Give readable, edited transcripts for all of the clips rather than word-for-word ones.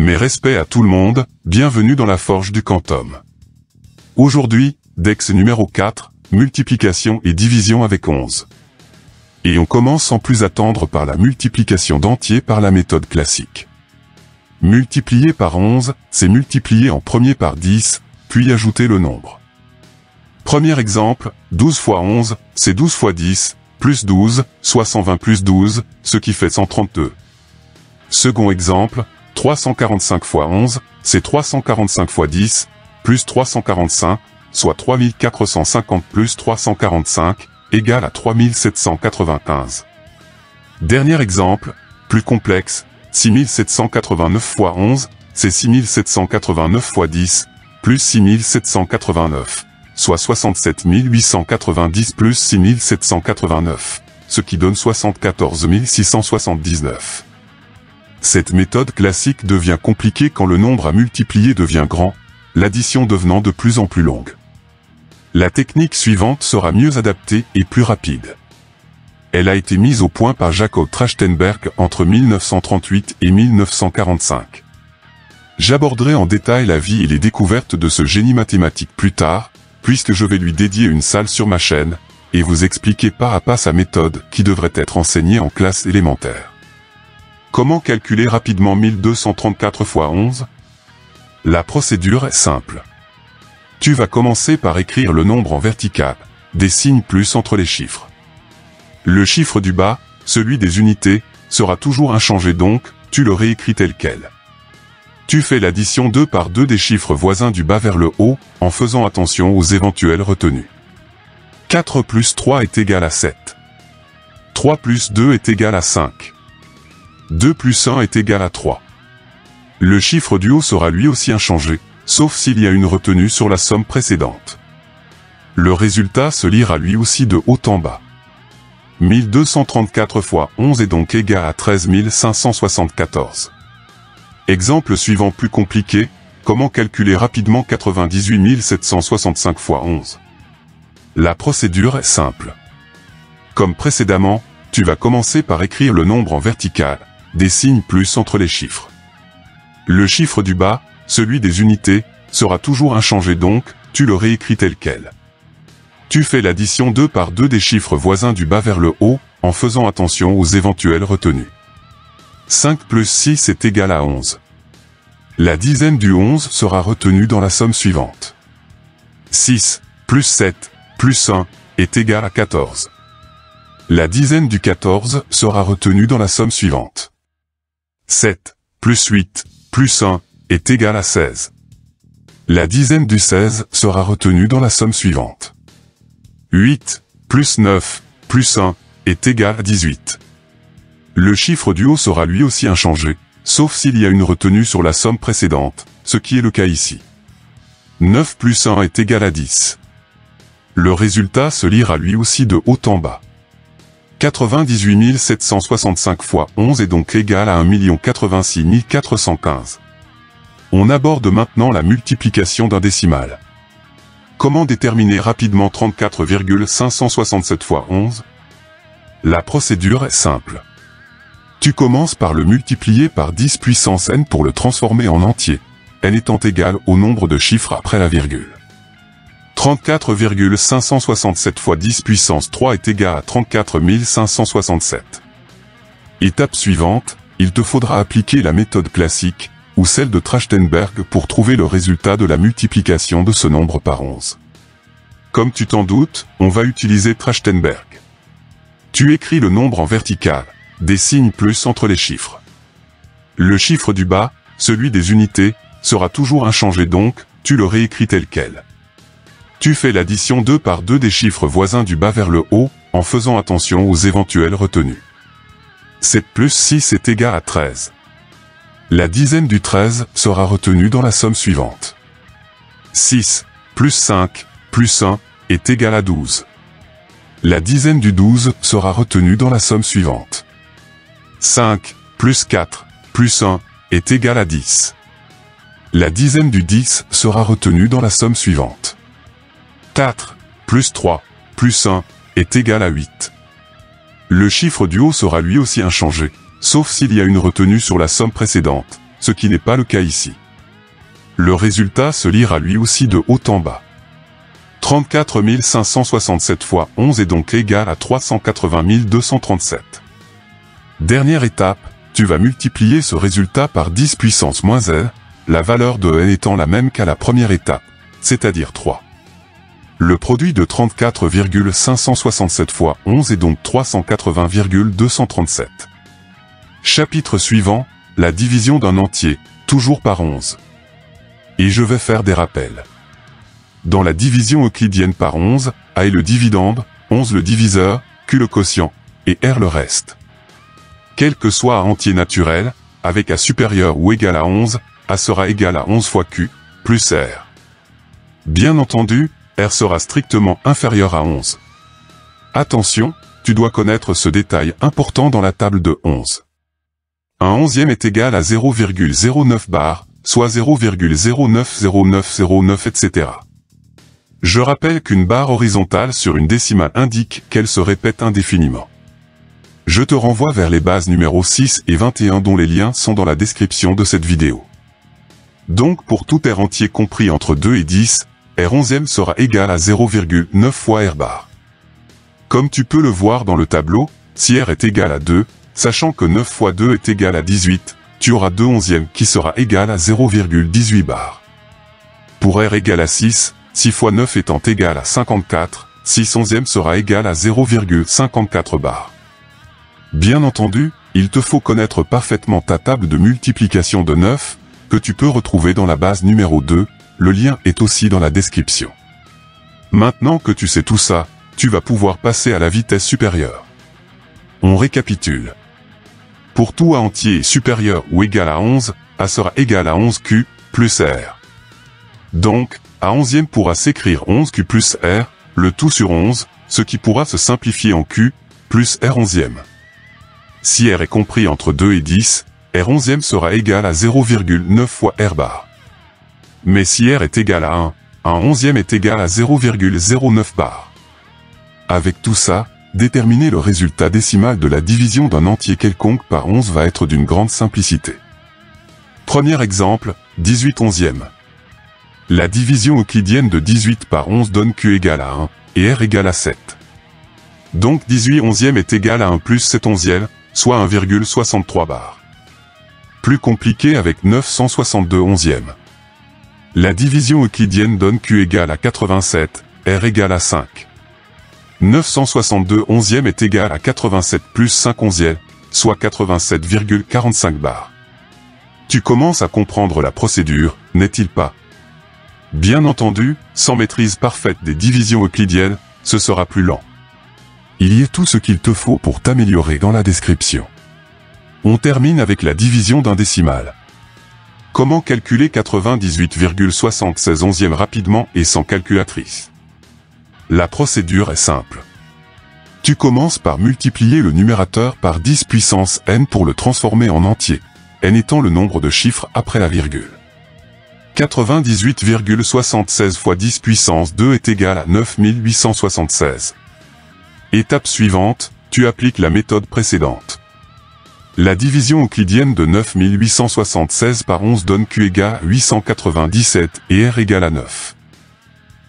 Mes respects à tout le monde, bienvenue dans la forge du quantum. Aujourd'hui, DEX numéro 4, multiplication et division avec 11. Et on commence sans plus attendre par la multiplication d'entiers par la méthode classique. Multiplier par 11, c'est multiplier en premier par 10, puis ajouter le nombre. Premier exemple, 12 fois 11, c'est 12 fois 10, plus 12, soit 120 plus 12, ce qui fait 132. Second exemple, 345 fois 11, c'est 345 fois 10, plus 345, soit 3450 plus 345, égale à 3795. Dernier exemple, plus complexe, 6789 fois 11, c'est 6789 fois 10, plus 6789, soit 67 890 plus 6789, ce qui donne 74 679. Cette méthode classique devient compliquée quand le nombre à multiplier devient grand, l'addition devenant de plus en plus longue. La technique suivante sera mieux adaptée et plus rapide. Elle a été mise au point par Jacob Trachtenberg entre 1938 et 1945. J'aborderai en détail la vie et les découvertes de ce génie mathématique plus tard, puisque je vais lui dédier une salle sur ma chaîne, et vous expliquer pas à pas sa méthode qui devrait être enseignée en classe élémentaire. Comment calculer rapidement 1234 fois 11? La procédure est simple. Tu vas commencer par écrire le nombre en vertical, des signes plus entre les chiffres. Le chiffre du bas, celui des unités, sera toujours inchangé donc, tu le réécris tel quel. Tu fais l'addition 2 par 2 des chiffres voisins du bas vers le haut, en faisant attention aux éventuelles retenues. 4 plus 3 est égal à 7. 3 plus 2 est égal à 5. 2 plus 1 est égal à 3. Le chiffre du haut sera lui aussi inchangé, sauf s'il y a une retenue sur la somme précédente. Le résultat se lira lui aussi de haut en bas. 1234 fois 11 est donc égal à 13 574. Exemple suivant plus compliqué, comment calculer rapidement 98 765 fois 11? La procédure est simple. Comme précédemment, tu vas commencer par écrire le nombre en vertical, des signes plus entre les chiffres. Le chiffre du bas, celui des unités, sera toujours inchangé donc, tu le réécris tel quel. Tu fais l'addition 2 par 2 des chiffres voisins du bas vers le haut, en faisant attention aux éventuelles retenues. 5 plus 6 est égal à 11. La dizaine du 11 sera retenue dans la somme suivante. 6 plus 7 plus 1 est égal à 14. La dizaine du 14 sera retenue dans la somme suivante. 7 plus 8 plus 1 est égal à 16. La dizaine du 16 sera retenue dans la somme suivante. 8 plus 9 plus 1 est égal à 18. Le chiffre du haut sera lui aussi inchangé, sauf s'il y a une retenue sur la somme précédente, ce qui est le cas ici. 9 plus 1 est égal à 10. Le résultat se lira lui aussi de haut en bas. 98 765 fois 11 est donc égal à 1 086 415. On aborde maintenant la multiplication d'un décimal. Comment déterminer rapidement 34,567 fois 11? La procédure est simple. Tu commences par le multiplier par 10 puissance n pour le transformer en entier, n étant égal au nombre de chiffres après la virgule. 34,567 fois 10 puissance 3 est égal à 34 567. Étape suivante, il te faudra appliquer la méthode classique, ou celle de Trachtenberg pour trouver le résultat de la multiplication de ce nombre par 11. Comme tu t'en doutes, on va utiliser Trachtenberg. Tu écris le nombre en vertical, des signes plus entre les chiffres. Le chiffre du bas, celui des unités, sera toujours inchangé donc, tu le réécris tel quel. Tu fais l'addition 2 par 2 des chiffres voisins du bas vers le haut, en faisant attention aux éventuelles retenues. 7 plus 6 est égal à 13. La dizaine du 13 sera retenue dans la somme suivante. 6 plus 5 plus 1 est égal à 12. La dizaine du 12 sera retenue dans la somme suivante. 5 plus 4 plus 1 est égal à 10. La dizaine du 10 sera retenue dans la somme suivante. 4 plus 3 plus 1 est égal à 8. Le chiffre du haut sera lui aussi inchangé, sauf s'il y a une retenue sur la somme précédente, ce qui n'est pas le cas ici. Le résultat se lira lui aussi de haut en bas. 34 567 fois 11 est donc égal à 380 237. Dernière étape, tu vas multiplier ce résultat par 10 puissance moins L, la valeur de n étant la même qu'à la première étape, c'est-à-dire 3. Le produit de 34,567 fois 11 est donc 380,237. Chapitre suivant, la division d'un entier, toujours par 11. Et je vais faire des rappels. Dans la division euclidienne par 11, A est le dividende, 11 le diviseur, Q le quotient, et R le reste. Quel que soit A entier naturel, avec A supérieur ou égal à 11, A sera égal à 11 fois Q, plus R. Bien entendu, R sera strictement inférieur à 11. Attention, tu dois connaître ce détail important dans la table de 11. Un onzième est égal à 0,09 bar, soit 0,090909, etc. Je rappelle qu'une barre horizontale sur une décimale indique qu'elle se répète indéfiniment. Je te renvoie vers les bases numéro 6 et 21 dont les liens sont dans la description de cette vidéo. Donc pour tout R entier compris entre 2 et 10, R onzième sera égal à 0,9 fois R bar. Comme tu peux le voir dans le tableau, si R est égal à 2, sachant que 9 fois 2 est égal à 18, tu auras 2 onzièmes qui sera égal à 0,18 bar. Pour R égal à 6, 6 fois 9 étant égal à 54, 6 onzièmes sera égal à 0,54 bar. Bien entendu, il te faut connaître parfaitement ta table de multiplication de 9, que tu peux retrouver dans la base numéro 2, le lien est aussi dans la description. Maintenant que tu sais tout ça, tu vas pouvoir passer à la vitesse supérieure. On récapitule. Pour tout A entier supérieur ou égal à 11, A sera égal à 11Q plus R. Donc, A onzième pourra s'écrire 11Q plus R, le tout sur 11, ce qui pourra se simplifier en Q plus R onzième. Si R est compris entre 2 et 10, R onzième sera égal à 0,9 fois R bar. Mais si R est égal à 1, un onzième est égal à 0,09 bar. Avec tout ça, déterminer le résultat décimal de la division d'un entier quelconque par 11 va être d'une grande simplicité. Premier exemple, 18 onzièmes. La division euclidienne de 18 par 11 donne Q égale à 1, et R égale à 7. Donc 18 onzièmes est égal à 1 plus 7 onzièmes, soit 1,63 bar. Plus compliqué avec 962 onzièmes. La division euclidienne donne Q égale à 87, R égale à 5. 962 onzièmes est égal à 87 plus 5 onzièmes, soit 87,45 bar. Tu commences à comprendre la procédure, n'est-il pas? Bien entendu, sans maîtrise parfaite des divisions euclidiennes, ce sera plus lent. Il y a tout ce qu'il te faut pour t'améliorer dans la description. On termine avec la division d'un décimal. Comment calculer 98,76 onzièmes rapidement et sans calculatrice? La procédure est simple. Tu commences par multiplier le numérateur par 10 puissance n pour le transformer en entier, n étant le nombre de chiffres après la virgule. 98,76 fois 10 puissance 2 est égal à 9876. Étape suivante, tu appliques la méthode précédente. La division euclidienne de 9876 par 11 donne Q égale à 897 et R égale à 9.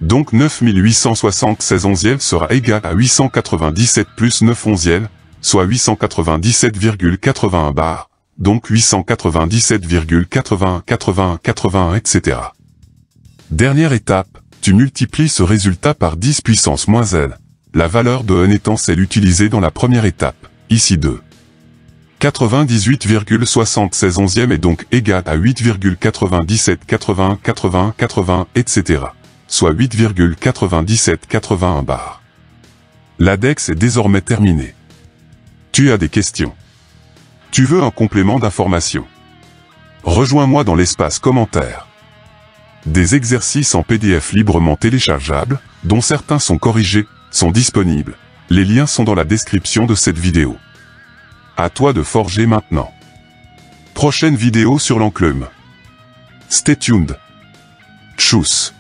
Donc 9876 onzièmes sera égal à 897 plus 9 onzièmes, soit 897,81 bar, donc 897,81, etc. Dernière étape, tu multiplies ce résultat par 10 puissance moins L, la valeur de n étant celle utilisée dans la première étape, ici 2. 98,76 onzièmes est donc égal à 8,9780, etc. soit 8,9781 bar. L'index est désormais terminé. Tu as des questions? Tu veux un complément d'information? Rejoins-moi dans l'espace commentaires. Des exercices en PDF librement téléchargeables, dont certains sont corrigés, sont disponibles. Les liens sont dans la description de cette vidéo. À toi de forger maintenant. Prochaine vidéo sur l'enclume. Stay tuned. Tchuss.